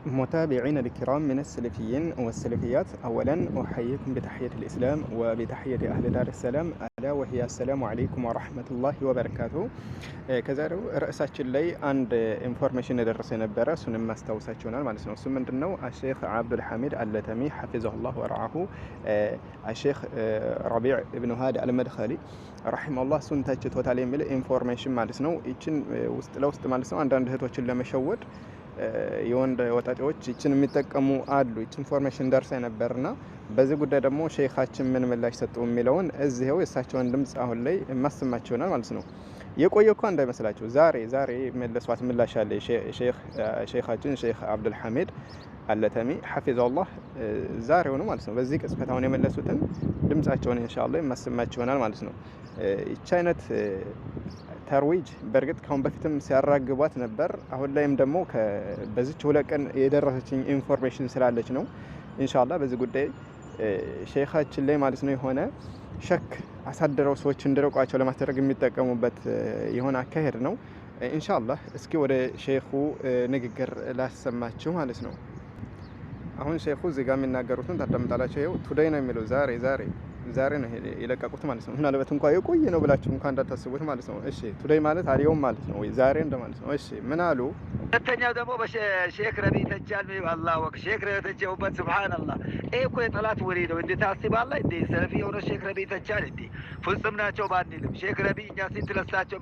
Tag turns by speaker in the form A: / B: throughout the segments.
A: متابعين الكرام من السلفيين والسلفيات، أولا أحييكم بتحية الإسلام وبتحية أهل دار السلام، ألا وهي السلام عليكم ورحمة الله وبركاته። ከዛሬው ርዕሳችን ላይ አንድ ኢንፎርሜሽን የደረሰ የነበረ እሱንም ማስታወሳችሁ ይሆናል ማለት ነው። እሱ ምንድነው? አሼክ አብዱል ሐሚድ አልለተሚ ሐፊዘሁላህ ወረዓሁ አሼክ ረቢዕ ኢብኑ ሃዲ አልመድኸሊ ረሂመሁላህ እሱን ተችቶታል የሚል ኢንፎርሜሽን ማለት ነው። ይችን ውስጥ ለውስጥ ማለት ነው አንዳንድ እህቶችን ለመሸወድ የወንድ ወጣቶች ይችን የሚጠቀሙ አሉ። ይችን ኢንፎርሜሽን ደርሳ ነበርና በዚህ ጉዳይ ደግሞ ሼኻችን ምን ምላሽ ሰጡ የሚለውን እዚህው የእሳቸውን ድምጽ አሁን ላይ ማሰማችሁ ይሆናል ማለት ነው። የቆየ እኮ እንዳይመስላችሁ ዛሬ መለሷት ምላሽ አለ። ሼኻችን ሼክ አብዱል ሐሚድ አልለተሚ ሐፊዘሁላህ ዛሬው ነው ማለት ነው። በዚህ ቅጽበት አሁን የመለሱትን ድምጻቸውን ኢንሻአላህ የማሰማችሁ ይሆናል ማለት ነው። ይህች አይነት ተርዊጅ በእርግጥ ካሁን በፊትም ሲያራግቧት ነበር። አሁን ላይም ደግሞ በዚች ሁለት ቀን የደረሰችኝ ኢንፎርሜሽን ስላለች ነው ኢንሻአላህ በዚህ ጉዳይ ሼኻችን ላይ ማለት ነው የሆነ ሸክ አሳድረው ሰዎች እንዲርቋቸው ለማስደረግ የሚጠቀሙበት የሆነ አካሄድ ነው። ኢንሻአላህ እስኪ ወደ ሼኹ ንግግር ላሰማችሁ ማለት ነው። አሁን ሼኹ እዚህ ጋር የሚናገሩትን ታዳምጣላችሁ። ይኸው ቱዴይ ነው የሚለው ዛሬ ነው የለቀቁት ማለት ነው። ምናልባት እንኳን የቆየ ነው ብላችሁ እንኳን እንዳታስቡት ማለት ነው። እሺ ቱዴይ ማለት አልየውም ማለት ነው ወይ ዛሬ እንደማለት ነው። እሺ ምን አሉ?
B: ሁለተኛው ደግሞ በሼክ ረቢዕ ተጃል ነው። አላህ ወክ ሼክ ረቢዕ ተጃውበት ሱብሃንአላህ። ይሄ እኮ የጠላት ወሬ ነው። እንዴ ታስባለህ እንዴ? ሰለፊ የሆነ ሼክ ረቢዕ ተጃል እንዴ ፍጹም ናቸው ባንልም ሼክ ረቢዕ እኛ ስንት ለሳቸው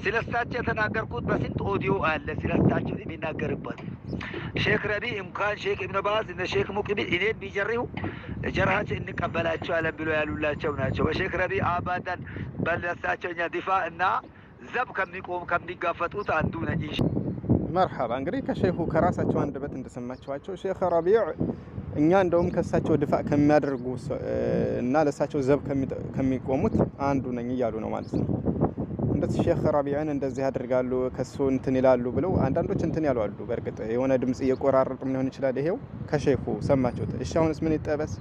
B: ስለሳቸው የተናገርኩት በስንት ኦዲዮ አለ ስለሳቸው የሚናገርበት ሼክ ረቢዕ እንኳን ሼክ ኢብኑ ባዝ እና ሼክ ሙቅቢል እኔን ቢጀርሁ ጀርሃችን እንቀበላቸዋለን ብሎ ያሉላቸው ናቸው። በሼክ ረቢዕ አባዳን በለሳቸው እኛ ዲፋ እና ዘብ ከሚጋፈጡት አንዱ ነኝ።
A: መርሐባ እንግዲህ ከሼኹ ከራሳቸው አንደበት እንደሰማችኋቸው ሼክ ረቢዕ እኛ እንደውም ከሳቸው ድፋዕ ከሚያደርጉ እና ለሳቸው ዘብ ከሚቆሙት አንዱ ነኝ እያሉ ነው ማለት ነው። እንደዚህ ሼክ ረቢዕን እንደዚህ ያደርጋሉ ከሱ እንትን ይላሉ ብለው አንዳንዶች እንትን ያሉ አሉ። በእርግጥ የሆነ ድምጽ እየቆራረጡ ሊሆን ይችላል። ይሄው ከሼኹ ሰማችሁት። እሺ አሁንስ ምን ይጠበስ?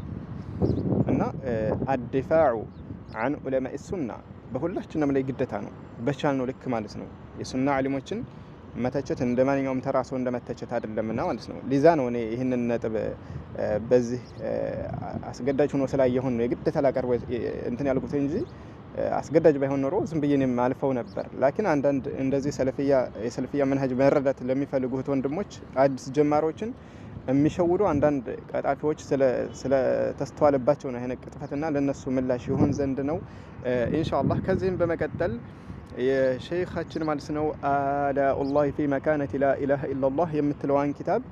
A: እና አድፋዑ አን ዑለማኢ ሱና በሁላችንም ላይ ግዴታ ነው፣ በቻልነው ልክ ማለት ነው። የሱና ዓሊሞችን መተቸት እንደ ማንኛውም ተራ ሰው እንደመተቸት አይደለምና ማለት ነው። ሊዛ ነው እኔ ይህንን ነጥብ በዚህ አስገዳጅ ሆኖ ስላየሁን ነው የግዴታ ላቀርብ እንትን ያልኩት እንጂ አስገዳጅ ባይሆን ኖሮ ዝም ብዬ እኔም አልፈው ነበር። ላኪን አንዳንድ እንደዚህ የሰልፊያ መንሀጅ መረዳት ለሚፈልጉት ወንድሞች አዲስ ጀማሪዎችን የሚሸውዱ አንዳንድ ቀጣፊዎች ስለተስተዋለባቸው ነው ይሄን ቅጥፈትና ለነሱ ምላሽ ይሆን ዘንድ ነው ኢንሻአላህ። ከዚህም በመቀጠል የሼኻችን ማለት ነው አላኡላህ ፊ መካነቲ ላ ኢላሃ ኢላላህ የምትለዋን ኪታብ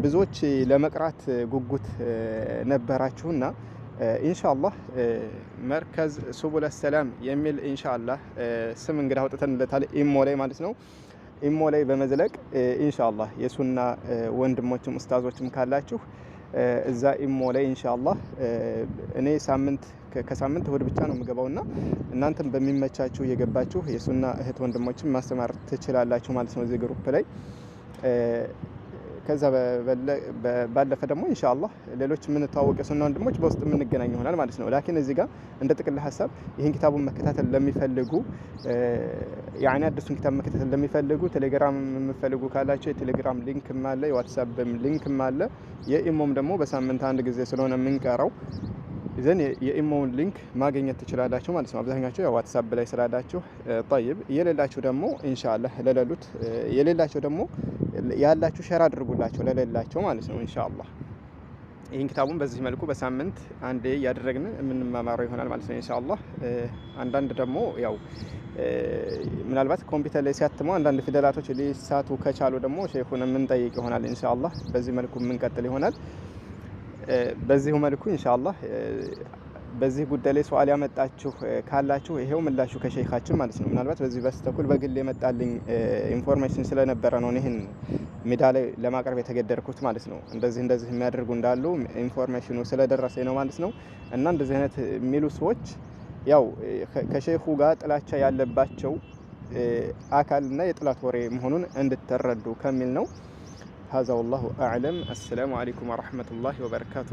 A: ብዙዎች ለመቅራት ጉጉት ነበራችሁና ኢንሻአላህ መርከዝ ሱቡለ ሰላም የሚል ኢንሻአላህ ስም እንግዲህ አውጥተንለታል ኢሞ ላይ ማለት ነው። ኢሞ ላይ በመዝለቅ ኢንሻአላህ የሱና ወንድሞችም ኡስታዞችም ካላችሁ እዛ ኢሞ ላይ ኢንሻአላህ እኔ ከሳምንት እሁድ ብቻ ነው የምገባውና እናንተም በሚመቻችሁ እየገባችሁ የሱና እህት ወንድሞችን ማስተማር ትችላላችሁ ማለት ነው እዚህ ግሩፕ ላይ። ከዛ ባለፈ ደግሞ ኢንሻአላህ ሌሎች የምንተዋወቅ የሱና ወንድሞች በውስጥ የምንገናኝ ይሆናል ማለት ነው። ላኪን እዚህ ጋር እንደ ጥቅል ሐሳብ ይህን ኪታቡን መከታተል ለሚፈልጉ ያኔ አዲሱን ኪታብ መከታተል ለሚፈልጉ ቴሌግራም የምፈልጉ ካላችሁ የቴሌግራም ሊንክም አለ፣ የዋትስአፕም ሊንክም አለ። የኢሞም ደግሞ በሳምንት አንድ ጊዜ ስለሆነ የምንቀራው ዘን የኢሞውን ሊንክ ማግኘት ትችላላችሁ ማለት ነው። አብዛኛችሁ ያው ዋትስአፕ ላይ ስላላችሁ طيب የሌላችሁ ደግሞ ኢንሻአላህ ለሌሉት የሌላችሁ ደግሞ ያላችሁ ሼር አድርጉላችሁ ለሌላችሁ ማለት ነው ኢንሻአላህ። ይህን ኪታቡን በዚህ መልኩ በሳምንት አንዴ ያደረግን የምንማማረው ይሆናል ማለት ነው ኢንሻአላህ። አንዳንድ ደግሞ ያው ምናልባት ኮምፒውተር ላይ ሲያትሙ አንዳንድ ፊደላቶች ሊሳቱ ከቻሉ ደግሞ ሼኹን የምንጠይቅ ይሆናል ኢንሻአላህ። በዚህ መልኩ የምንቀጥል ይሆናል። በዚሁ መልኩ ኢንሻአላህ በዚህ ጉዳይ ላይ ሱአል ያመጣችሁ ካላችሁ ይሄው ምላሹ ከሼኻችን ማለት ነው። ምናልባት በዚህ በስተኩል በግል የመጣልኝ ኢንፎርሜሽን ስለነበረ ነው ይሄን ሜዳ ላይ ለማቅረብ የተገደድኩት ማለት ነው። እንደዚህ የሚያደርጉ እንዳሉ ኢንፎርሜሽኑ ስለደረሰኝ ነው ማለት ነው። እና እንደዚህ አይነት የሚሉ ሰዎች ያው ከሼኹ ጋር ጥላቻ ያለባቸው አካልና የጥላት ወሬ መሆኑን እንድትረዱ ከሚል ነው። هذا والله أعلم. السلام عليكم ورحمة الله وبركاته.